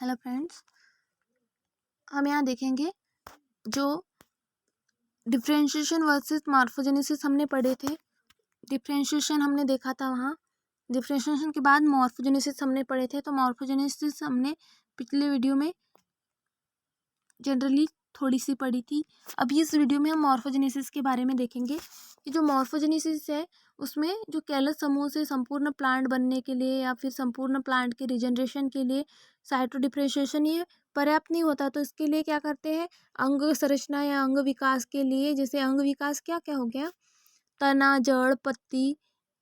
Hello friends, हम यहाँ देखेंगे जो डिफरेंशिएशन वर्सेस मॉर्फोजेनेसिस हमने पढ़े थे। डिफरेंशिएशन हमने देखा था वहाँ। डिफरेंशिएशन के बाद मॉर्फोजेनेसिस हमने पढ़े थे। तो मॉर्फोजेनेसिस हमने पिछले वीडियो में जनरली थोड़ी सी पढ़ी थी। अभी इस वीडियो में हम मॉर्फोजेनेसिस के बारे में देखेंगे कि जो मॉर्फोजेनेसिस है उसमें जो कैलस समूह से संपूर्ण प्लांट बनने के लिए या फिर संपूर्ण प्लांट के रिजनरेशन के लिए साइटो डिफरेंशिएशन ये पर्याप्त नहीं होता। तो इसके लिए क्या करते हैं, अंग संरचना या अंग विकास के लिए, जैसे अंग विकास क्या क्या हो गया, तना, जड़, पत्ती,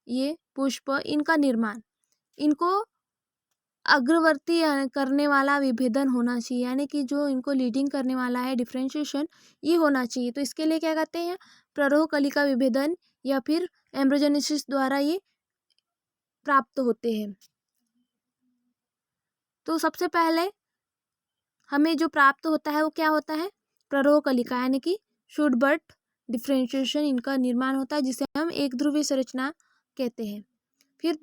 ये पुष्प, इनका निर्माण, इनको अग्रवर्ती करने वाला विभेदन होना चाहिए, यानी कि जो इनको लीडिंग करने वाला है डिफरेंशिएशन ये होना चाहिए। तो इसके लिए क्या कहते हैं, प्ररोह कलिका विभेदन या फिर एम्ब्रोजेनेसिस द्वारा ये प्राप्त होते हैं। तो सबसे पहले हमें जो प्राप्त होता है वो क्या होता है, प्ररोह कलिका, यानी कि शुड बट डिफरेंशिएशन, इनका निर्माण होता है जिसे हम एक ध्रुवीय संरचना कहते हैं। फिर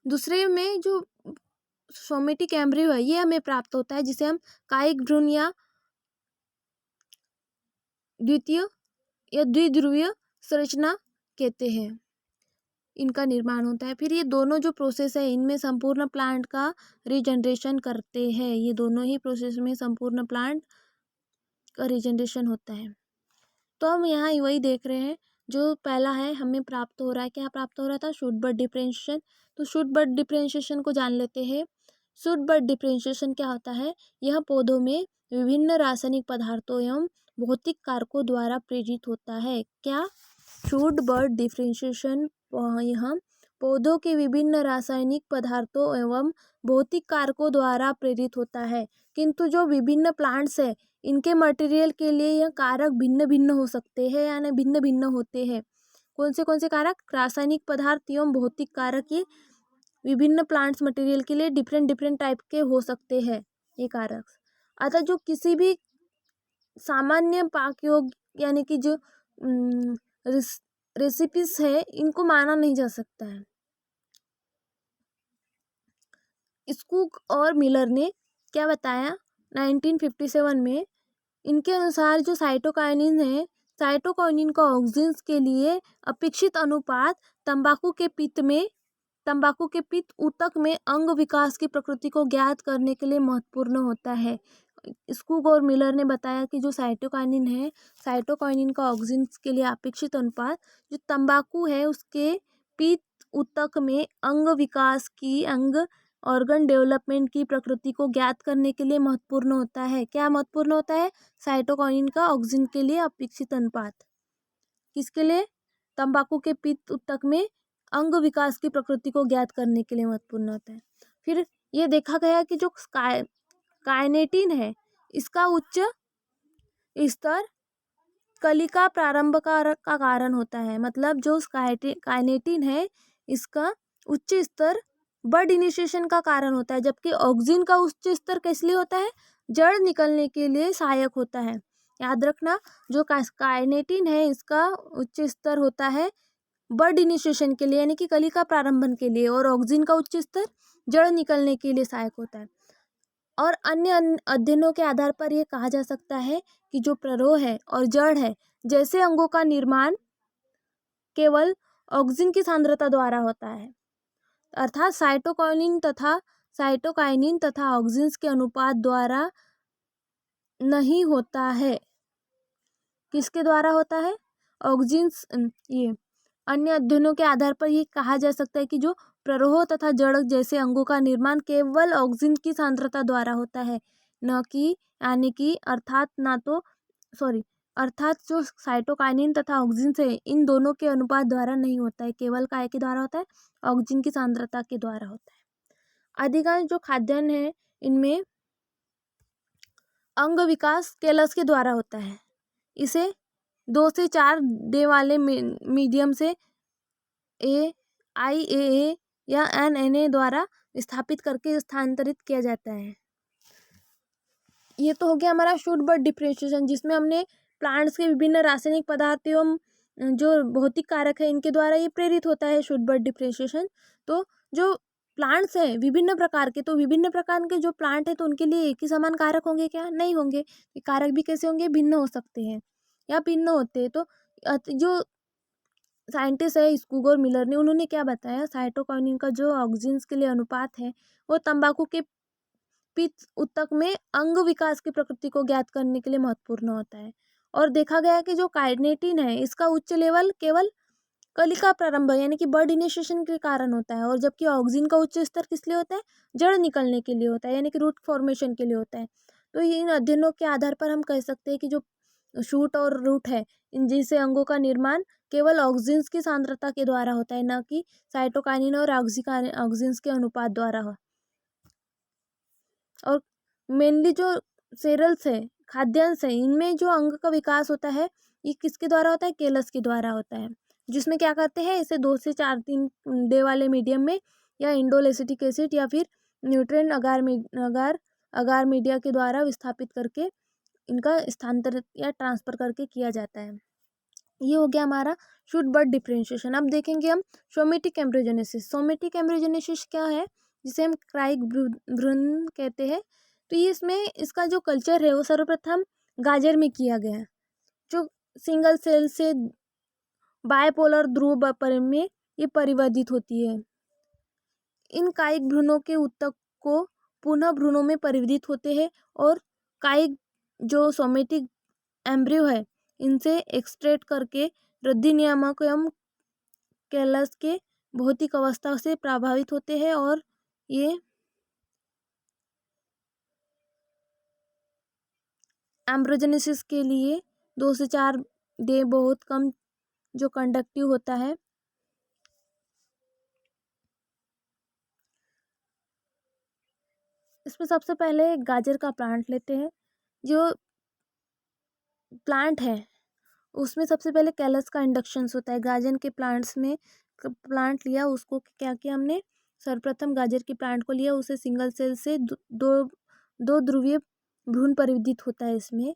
दूसरे में जो सोमेटिक एम्ब्रियो है ये हमें प्राप्त होता है जिसे हम कायिक भ्रूण या द्वितीय या द्विध्रुवीय संरचना कहते हैं, इनका निर्माण होता है। फिर ये दोनों जो प्रोसेस है इनमें संपूर्ण प्लांट का रीजनरेशन करते हैं। ये दोनों ही प्रोसेस में संपूर्ण प्लांट का रीजनरेशन होता है। तो हम यहाँ वही देख रहे हैं, जो पहला है हमें प्राप्त हो रहा है, क्या प्राप्त हो रहा था, शुड बट डिफरेंशिएशन। तो शुड बट डिफरेंशिएशन को जान लेते हैं। शुड बट डिफरेंशिएशन क्या होता है, यह पौधों में विभिन्न रासायनिक पदार्थों एवं भौतिक कारकों द्वारा प्रेरित होता है। क्या, शुड बट डिफरेंशिएशन यह पौधों के विभिन्न रासायनिक पदार्थों एवं भौतिक कारकों द्वारा प्रेरित होता है। किंतु जो विभिन्न प्लांट्स है इनके मटेरियल के लिए यह कारक भिन्न भिन्न हो सकते हैं, यानी भिन्न भिन्न होते हैं। कौन से कारक, रासायनिक पदार्थ एवं भौतिक कारक, ये विभिन्न प्लांट्स मटेरियल के लिए डिफरेंट टाइप के हो सकते हैं ये कारक। अतः जो किसी भी सामान्य पाक योग यानी कि जो रेसिपीज है इनको माना नहीं जा सकता है। स्कूक और मिलर ने क्या बताया 1957 में, इनके अनुसार जो साइटोकाइनिन है, साइटोकाइनिन का ऑक्सिन्स के लिए अपेक्षित अनुपात तंबाकू के पित्त ऊतक में अंग विकास की प्रकृति को ज्ञात करने के लिए महत्वपूर्ण होता है। स्कूक और मिलर ने बताया कि जो साइटोकाइनिन है, साइटोकाइनिन का ऑक्सिन्स के लिए अपेक्षित अनुपात जो तंबाकू है उसके पित्त ऊतक में अंग विकास की, अंग ऑर्गन डेवलपमेंट की प्रकृति को ज्ञात करने के लिए महत्वपूर्ण होता है। क्या महत्वपूर्ण होता है, साइटोकाइनिन का ऑक्सिन के लिए अपेक्षित अनुपात, किसके लिए, तंबाकू के पित्त ऊतक में अंग विकास की प्रकृति को ज्ञात करने के लिए महत्वपूर्ण होता है। फिर ये देखा गया कि जो काइनेटिन है इसका उच्च स्तर कलिका प्रारंभ का कारण होता है। मतलब जो काइनेटिन है इसका उच्च स्तर बर्ड इनिशिएशन का कारण होता है, जबकि ऑक्सिन का उच्च स्तर किस लिए होता है, जड़ निकलने के लिए सहायक होता है। याद रखना, जो काइनेटिन है इसका उच्च स्तर होता है बर्ड इनिशिएशन के लिए यानी कि कलिका प्रारंभन के लिए, और ऑक्सिन का उच्च स्तर जड़ निकलने के लिए सहायक होता है। और अन्य अध्ययनों के आधार पर यह कहा जा सकता है कि जो प्ररोह है और जड़ है जैसे अंगों का निर्माण केवल ऑक्सिन की सांद्रता द्वारा होता है, अर्थात साइटोकाइनिन तथा ऑक्सिन्स के अनुपात द्वारा नहीं होता है। किसके द्वारा होता है, ऑक्सिन्स। ये अन्य अध्ययनों के आधार पर ये कहा जा सकता है कि जो प्ररोह तथा जड़ जैसे अंगों का निर्माण केवल ऑक्सिन की सांद्रता द्वारा होता है, न कि, यानी कि अर्थात जो साइटोकाइनिन तथा ऑक्सिन है इन दोनों के अनुपात द्वारा नहीं होता है, केवल काय के द्वारा होता है, ऑक्सिन की सांद्रता के द्वारा होता है। अधिकांश जो खाद्यान्न है इनमें अंग विकास कैलस के द्वारा होता है। इसे 2 से 4 डे वाले मीडियम से IAA या NNA द्वारा स्थापित करके स्थानांतरित किया जाता है। ये तो हो गया हमारा शुड बट डिफरेंशिएशन, जिसमें हमने प्लांट्स के विभिन्न रासायनिक पदार्थ एवं जो भौतिक कारक है इनके द्वारा ये प्रेरित होता है शुड बट डिफरेंशिएशन। तो जो प्लांट्स हैं विभिन्न प्रकार के, तो विभिन्न प्रकार के जो प्लांट है तो उनके लिए एक ही समान कारक होंगे क्या? नहीं होंगे। ये कारक भी कैसे होंगे? भिन्न हो सकते हैं या भिन्न होते हैं। तो जो साइंटिस्ट है स्कूग और मिलर ने, उन्होंने क्या बताया, साइटोकाइनिन का जो ऑक्सीजन के लिए अनुपात है वो तंबाकू के पित्त ऊतक में अंग विकास की प्रकृति को ज्ञात करने के लिए महत्वपूर्ण होता है। और देखा गया कि जो काइनेटिन है इसका उच्च लेवल केवल कलिका प्रारंभ यानी कि बर्ड इनिशिएशन के कारण होता है, और जबकि ऑक्सीजन का उच्च स्तर किस लिए होता है? जड़ निकलने के लिए होता है, यानी कि रूट फॉर्मेशन के लिए होता है। तो इन अध्ययनों के आधार पर हम कह सकते हैं कि जो शूट और रूट है इन जैसे अंगों का निर्माण केवल ऑक्सीजन की सांद्रता के द्वारा होता है, न कि साइटोकाइनिन और ऑक्सीजन के अनुपात द्वारा हो। और मेनली जो सेरल्स है, खाद्यांश है, इनमें जो अंग का विकास होता है ये किसके द्वारा होता है? केलस के द्वारा होता है, जिसमें क्या करते हैं, इसे 2 से 4 दिन डे वाले मीडियम में या इंडोलेसिटिक एसिड या फिर न्यूट्रिएंट अगार मीडिया के द्वारा विस्थापित करके इनका स्थानांतरित या ट्रांसफर करके किया जाता है। ये हो गया हमारा शूट बर्ड डिफरेंशिएशन। अब देखेंगे हम सोमेटिक एम्ब्रियोजेनेसिस। सोमेटिक एम्ब्रियोजेनेसिस क्या है? जिसे हम क्राइक भ्रूण कहते हैं। तो ये इसमें इसका जो कल्चर है वो सर्वप्रथम गाजर में किया गया है, जो सिंगल सेल से बायपोलर ध्रुव में ये परिवर्तित होती है। इन कायिक भ्रूणों के ऊतक को पुनः भ्रूणों में परिवर्तित होते हैं और कायिक जो सोमेटिक एम्ब्रियो है इनसे एक्सट्रैक्ट करके वृद्धि नियामक एवं कैलस के भौतिक अवस्था से प्रभावित होते हैं, और ये एम्ब्रियोजेनेसिस के लिए 2 से 4 डे बहुत कम जो कंडक्टिव होता है। इसमें सबसे पहले गाजर का प्लांट लेते हैं। जो प्लांट है उसमें सबसे पहले कैलस का इंडक्शंस होता है। गाजर के प्लांट्स में प्लांट लिया, उसको क्या किया हमने, सर्वप्रथम गाजर के प्लांट को लिया, उसे सिंगल सेल से दो ध्रुवीय भ्रूण परिवर्तित होता है इसमें।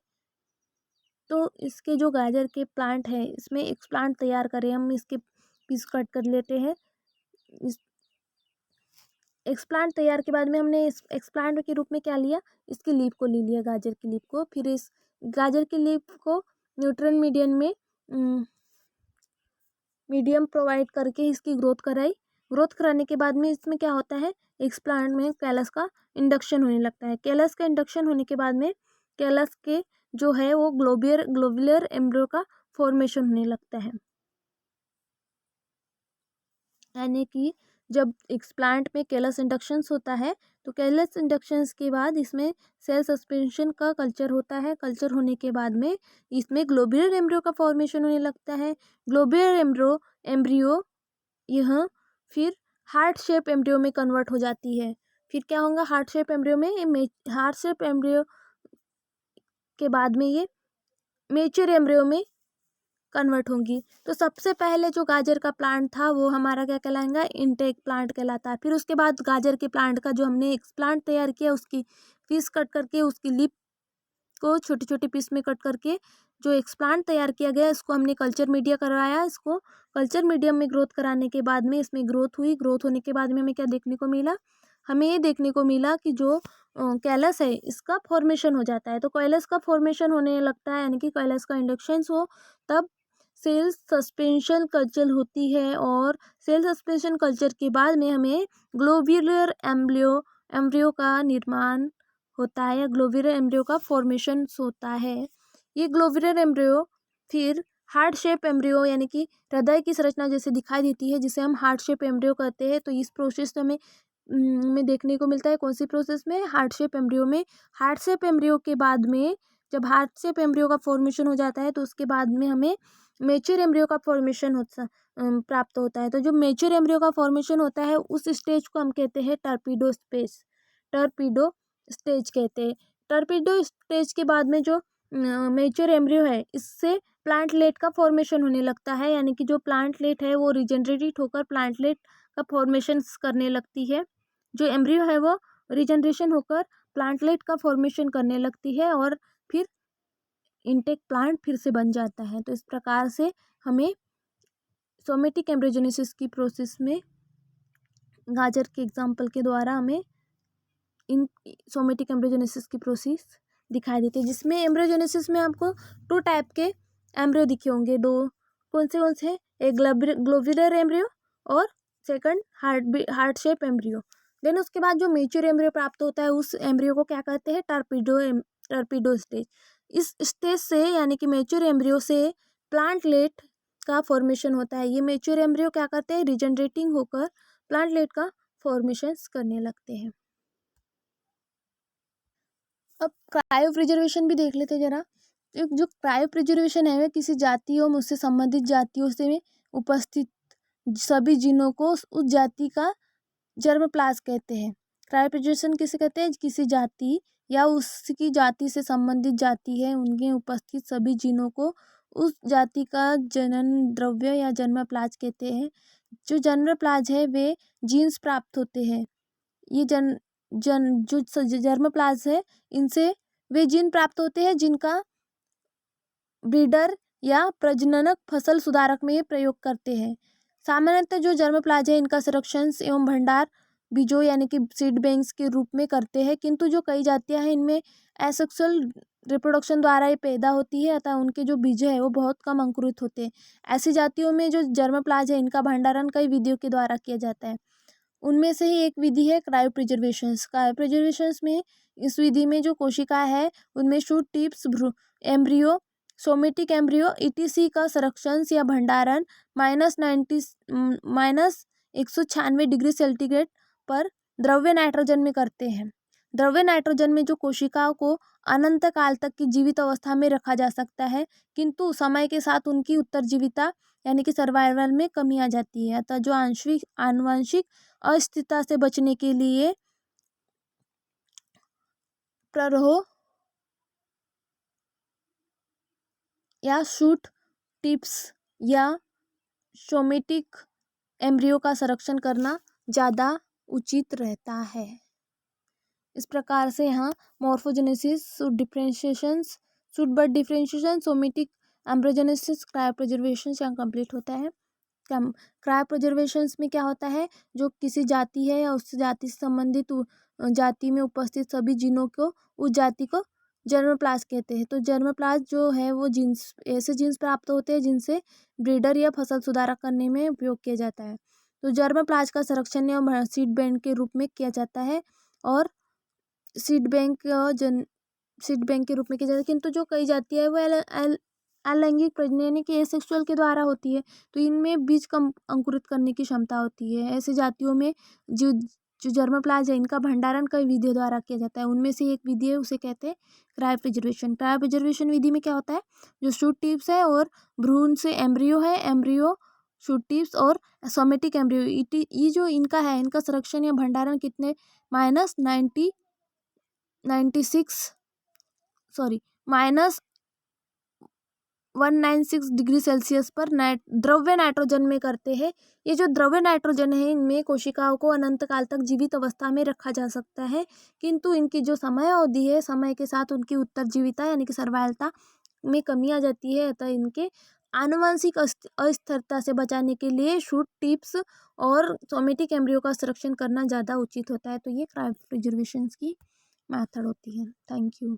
तो इसके जो गाजर के प्लांट है इसमें एक प्लांट तैयार करें हम, इसके पीस कट कर लेते हैं। इस एक्सप्लांट तैयार के बाद में हमने इस एक्सप्लांट के रूप में क्या लिया, इसकी लीफ को ले लिया, गाजर की लीफ को। फिर इस गाजर की लीफ को न्यूट्रिएंट मीडियम प्रोवाइड करके इसकी ग्रोथ कराई। ग्रोथ कराने के बाद में इसमें क्या होता है, एक्सप्लांट में कैलस का इंडक्शन होने लगता है। कैलस का इंडक्शन होने के बाद में कैलस के जो है वो ग्लोबुलर एम्ब्रियो का फॉर्मेशन होने लगता है। यानी कि जब एक्सप्लांट में कैलस इंडक्शंस होता है तो कैलस इंडक्शंस के बाद इसमें सेल सस्पेंशन का कल्चर होता है। कल्चर होने के बाद में इसमें ग्लोबुलर एम्ब्रियो का फॉर्मेशन होने लगता है। ग्लोबुलर एम्ब्रियो यह फिर हार्ट शेप एम्ब्रियो में कन्वर्ट हो जाती है। फिर क्या होगा, हार्ट शेप एम्ब्रियो में, हार्ट शेप एम्ब्रियो के बाद में ये मेच्योर एम्ब्रियो में कन्वर्ट होंगी। तो सबसे पहले जो गाजर का प्लांट था वो हमारा क्या कहलाएगा, इनटेक प्लांट कहलाता है। फिर उसके बाद गाजर के प्लांट का जो हमने एक्सप्लांट तैयार किया उसकी पीस कट करके उसकी लिप को छोटे छोटे पीस में कट करके जो एक्सप्लांट तैयार किया गया इसको हमने कल्चर मीडिया करवाया। इसको कल्चर मीडियम में ग्रोथ कराने के बाद में इसमें ग्रोथ हुई। ग्रोथ होने के बाद में हमें क्या देखने को मिला, हमें ये देखने को मिला कि जो कैलस है इसका फॉर्मेशन हो जाता है। तो कैलस का फॉर्मेशन होने लगता है, यानी कि कैलस का इंडक्शन हो, तब सेल सस्पेंशन कल्चर होती है। और सेल सस्पेंशन कल्चर के बाद में हमें ग्लोब्यूलर एम्ब्रियो का निर्माण होता है, या ग्लोब्यूलर एम्ब्रियो का फॉर्मेशन होता है। ये ग्लोब्यूलर एम्ब्रियो फिर हार्ट शेप एम्ब्रियो यानी कि हृदय की संरचना जैसे दिखाई देती है, जिसे हम हार्ट शेप एम्ब्रियो कहते हैं। तो इस प्रोसेस में देखने को मिलता है, कौन सी प्रोसेस में, हार्ट शेप एम्ब्रियो में। हार्ट शेप एम्ब्रियो के बाद में जब हार्ट शेप एम्ब्रियो का फॉर्मेशन हो जाता है तो उसके बाद में हमें मेच्योर एम्ब्रियो का फॉर्मेशन प्राप्त होता है। तो जो मेच्योर एम्ब्रियो का फॉर्मेशन होता है उस स्टेज को हम कहते हैं टर्पीडो स्टेज कहते हैं। टर्पीडो स्टेज के बाद में जो मेच्योर एम्ब्रियो है इससे प्लांटलेट का फॉर्मेशन होने लगता है, यानी कि जो प्लांटलेट है वो रिजनरेट होकर प्लांटलेट का फॉर्मेशन करने लगती है। जो एम्ब्रियो है वो रिजनरेशन होकर प्लांटलेट का फॉर्मेशन करने लगती है और फिर इनटेक प्लांट फिर से बन जाता है। तो इस प्रकार से हमें सोमेटिक एम्ब्रियोजेनेसिस की प्रोसेस में गाजर के एग्जाम्पल के द्वारा हमें इन सोमेटिक एम्ब्रियोजेनेसिस की प्रोसेस दिखाई देती है, जिसमें एम्ब्रियोजेनेसिस में आपको 2 टाइप के एम्ब्रियो दिखे होंगे। कौन से हैं? एक ग्लोब्यूलर एम्ब्रियो और second heart shape embryo. Then उसके बाद जो मेच्योर एम्ब्रियो प्राप्त होता है उस एम्ब्रियो को क्या कहते हैं? टर्पीडो स्टेज। इस स्टेज से यानी कि मेच्योर एम्ब्रियो से प्लांटलेट का फॉर्मेशन होता है। ये मेच्योर एम्ब्रियो क्या करते हैं? रिजनरेटिंग होकर प्लांटलेट का फॉर्मेशन करने लगते हैं। अब क्रायो प्रिजर्वेशन भी देख लेते जरा। जो क्रायो प्रिजर्वेशन है वह किसी जाति और उससे संबंधित जातियों से उपस्थित सभी जीनों को उस जाति का जर्मप्लाज्म कहते हैं। क्रायो प्रिजर्वेशन किसे कहते हैं? किसी जाति या उसकी जाति से संबंधित जाति है उनके उपस्थित सभी जीनों को उस जाति का जनन द्रव्य या जर्मप्लाज्म कहते हैं। जो जर्मप्लाज्म है वे जीन्स प्राप्त होते हैं। ये जो जर्मप्लाज्म है इनसे वे जीन प्राप्त होते हैं जिनका ब्रीडर या प्रजननक फसल सुधारक में ये प्रयोग करते हैं। सामान्यतः जो जर्मप्लाज्म है इनका संरक्षण एवं भंडार बीजों यानी कि सीड बैंक्स के रूप में करते हैं, किंतु जो कई जातियां हैं इनमें एसेक्सुअल रिप्रोडक्शन द्वारा ये पैदा होती है, अतः उनके जो बीज है वो बहुत कम अंकुरित होते हैं। ऐसी जातियों में जो जर्मप्लाज्म है इनका भंडारण कई विधियों के द्वारा किया जाता है। उनमें से ही एक विधि है क्रायो प्रिजर्वेशन में इस विधि में जो कोशिका है उनमें shoot tips embryo somatic embryo etc का संरक्षण या भंडारण -196 डिग्री सेंटीग्रेड पर द्रव्य नाइट्रोजन में करते हैं। द्रव्य नाइट्रोजन में जो कोशिकाओं को अनंत काल तक की जीवित अवस्था में रखा जा सकता है, किंतु समय के साथ उनकी उत्तरजीविता यानी कि सर्वाइवल में कमी आ जाती है। अतः जो आनुवंशिक अस्थिरता से बचने के लिए प्ररोह या शूट टिप्स या सोमेटिक एम्ब्रियो का संरक्षण करना ज़्यादा उचित रहता है। इस प्रकार से यहाँ morphogenesis, shoot bird differentiation, somatic embryogenesis, cryo preservation यहाँ कंप्लीट होता है। क्रायो प्रिजर्वेशन में क्या होता है? जो किसी जाति है या उस जाति से संबंधित जाति में उपस्थित सभी जीनों को उस जाति को जर्मप्लाज्म कहते हैं। तो जर्मप्लाज्म जो है वो जीन्स ऐसे जीन्स प्राप्त होते हैं जिनसे ब्रीडर या फसल सुधारक करने में उपयोग किया जाता है। तो जर्मप्लाज्म का संरक्षण या सीड बैंक के रूप में किया जाता है और सीड बैंक के रूप में किया जाता है, किंतु जो कई जातियाँ है वो अलैंगिक प्रजनन यानी कि एसेक्सुअल के द्वारा होती है, तो इनमें बीज कम अंकुरित करने की क्षमता होती है। ऐसी जातियों में जो जर्मप्लाज्म है इनका भंडारण कई विधियों द्वारा किया जाता है। उनमें से एक विधि है उसे कहते हैं क्रायो प्रिजर्वेशन। क्रायो प्रिजर्वेशन विधि में क्या होता है? जो शूट टिप्स है और भ्रूण से एम्ब्रियो है, एम्ब्रियो शूट टिप्स और सोमेटिक एम्ब्रियो ये जो इनका है इनका संरक्षण या भंडारण कितने -196 डिग्री सेल्सियस पर द्रव्य नाइट्रोजन में करते हैं। ये जो द्रव्य नाइट्रोजन है इनमें कोशिकाओं को अनंत काल तक जीवित अवस्था में रखा जा सकता है, किंतु इनकी जो समय अवधि है समय के साथ उनकी उत्तरजीविता यानी कि सर्वाइवलता में कमी आ जाती है। अतः इनके आनुवंशिक अस्थिरता से बचाने के लिए शूट टिप्स और सोमेटिक एम्ब्रियो का संरक्षण करना ज़्यादा उचित होता है। तो ये क्रायो प्रिजर्वेशन की मेथड होती है। Thank you.